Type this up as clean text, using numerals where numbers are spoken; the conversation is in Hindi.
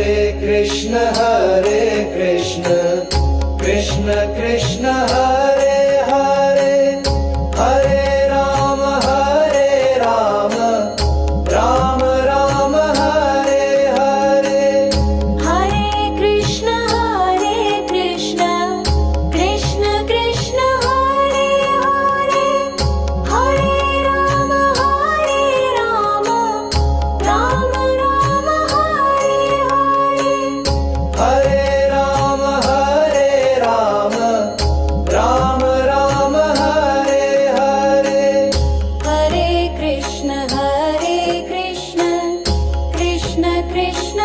हरे कृष्ण कृष्ण कृष्ण हरे हरे हरे राम राम राम हरे हरे हरे कृष्ण कृष्ण कृष्ण हरे हरे हरे राम राम राम हरे हरे हरे राम राम राम हरे हरे हरे कृष्ण कृष्ण कृष्ण